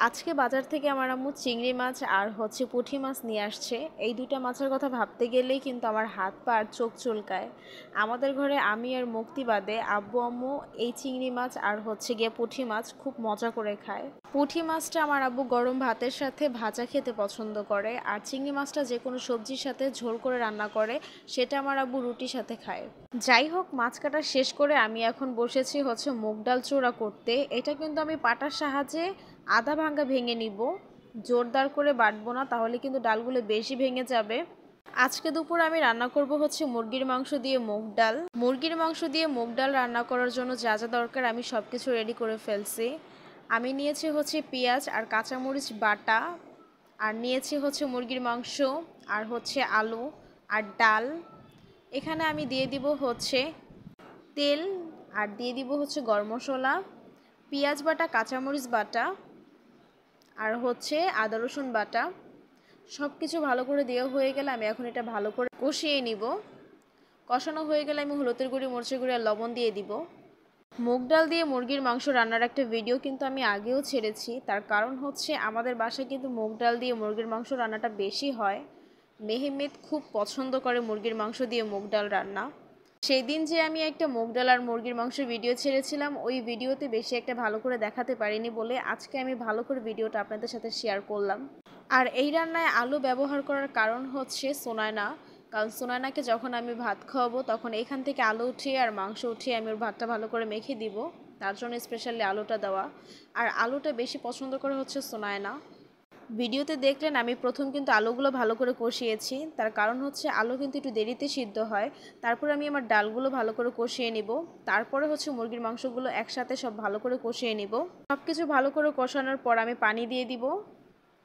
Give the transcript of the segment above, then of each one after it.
আজকে বাজার থেকে আমার আম্মু চিংড়ি মাছ আর পুঁটি মাছ নিয়ে আসছে। এই দুইটা মাছের কথা ভাবতে গেলেই কিন্তু আমার হাত পা আর চোখ চুলকায়। আমাদের ঘরে আমি আর মুক্তি বাদে আব্বু আম্মু এই চিংড়ি মাছ আর পুঁটি মাছ খুব মজা করে খায়। পুঁটি মাছটা আমার আব্বু গরম ভাতের সাথে ভাজা খেতে পছন্দ করে, আর চিংড়ি মাছটা যে কোনো সবজির সাথে ঝোল করে রান্না করে সেটা আমার আব্বু রুটির সাথে খায়। যাই হোক, মাছ কাটা শেষ করে আমি এখন বসেছি মুগ ডাল চূড়া করতে। এটা কিন্তু আমি পাটার সাহায্যে আধা ভাঙা ভেঙে নিব, জোরদার করে বাটবো না, তাহলে কিন্তু ডালগুলো বেশি ভেঙে যাবে। আজকে দুপুর আমি রান্না করব মুরগির মাংস দিয়ে মুগ ডাল। মুরগির মাংস দিয়ে মুগ ডাল রান্না করার জন্য যা যা দরকার আমি সব কিছু রেডি করে ফেলছি। আমি নিয়েছি পেঁয়াজ আর কাঁচামরিচ বাটা, আর নিয়েছি মুরগির মাংস, আর আলু আর ডাল। এখানে আমি দিয়ে দিব তেল, আর দিয়ে দিব গরম মশলা, পেঁয়াজ বাটা, কাঁচামরিচ বাটা, আর আদা রসুন বাটা। সব কিছু ভালো করে দেওয়া হয়ে গেলে আমি এখন এটা ভালো করে কষিয়ে নিব। কষানো হয়ে গেলে আমি হলুদের গুঁড়ি, মরিচের গুঁড়ি আর লবণ দিয়ে দিব। মুগ ডাল দিয়ে মুরগির মাংস রান্নার একটা ভিডিও কিন্তু আমি আগেও ছেড়েছি। তার কারণ আমাদের বাসায় কিন্তু মুগ ডাল দিয়ে মুরগির মাংস রান্নাটা বেশি হয়। মেহমেদ খুব পছন্দ করে মুরগির মাংস দিয়ে মুগ ডাল রান্না। সেই দিন যে আমি একটা মুগ ডাল আর মুরগির মাংসের ভিডিও ছেড়েছিলাম, ওই ভিডিওতে বেশি একটা ভালো করে দেখাতে পারিনি বলে আজকে আমি ভালো করে ভিডিওটা আপনাদের সাথে শেয়ার করলাম। আর এই রান্নায় আলু ব্যবহার করার কারণ সোনায়না, কারণ সোনায়নাকে যখন আমি ভাত খাওয়াবো তখন এখান থেকে আলু উঠিয়ে আর মাংস উঠিয়ে আমি ওর ভাতটা ভালো করে মেখে দিব, তার জন্য স্পেশালি আলুটা দেওয়া। আর আলুটা বেশি পছন্দ করে সোনায়না। ভিডিওতে দেখলেন আমি প্রথম কিন্তু আলুগুলো ভালো করে কষিয়েছি, তার কারণ আলু কিন্তু একটু দেরিতে সিদ্ধ হয়। তারপর আমি আমার ডালগুলো ভালো করে কষিয়ে নিব, তারপরে মুরগির মাংসগুলো একসাথে সব ভালো করে কষিয়ে নিব। সব কিছু ভালো করে কষানোর পর আমি পানি দিয়ে দিব।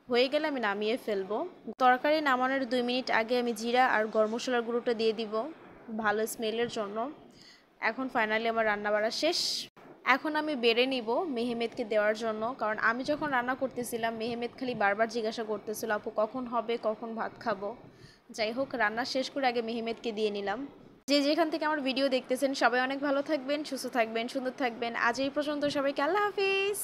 হয়ে গেলে আমি নামিয়ে ফেলবো। তরকারি নামানোর 2 মিনিট আগে আমি জিরা আর গরম মশলার গুঁড়োটা দিয়ে দিব ভালো স্মেলের জন্য। এখন ফাইনালি আমার রান্না বাড়া শেষ। এখন আমি বেড়ে নিব মেহমেদকে দেওয়ার জন্য, কারণ আমি যখন রান্না করতেছিলাম মেহমেদ খালি বারবার জিজ্ঞাসা করতেছিল আপু কখন হবে, কখন ভাত খাবো। যাই হোক, রান্না শেষ করে আগে মেহমেদকে দিয়ে নিলাম। যে যেখান থেকে আমার ভিডিও দেখতেছেন সবাই অনেক ভালো থাকবেন, সুস্থ থাকবেন, সুন্দর থাকবেন। আজ এই পর্যন্ত, সবাইকে আল্লাহ হাফিজ।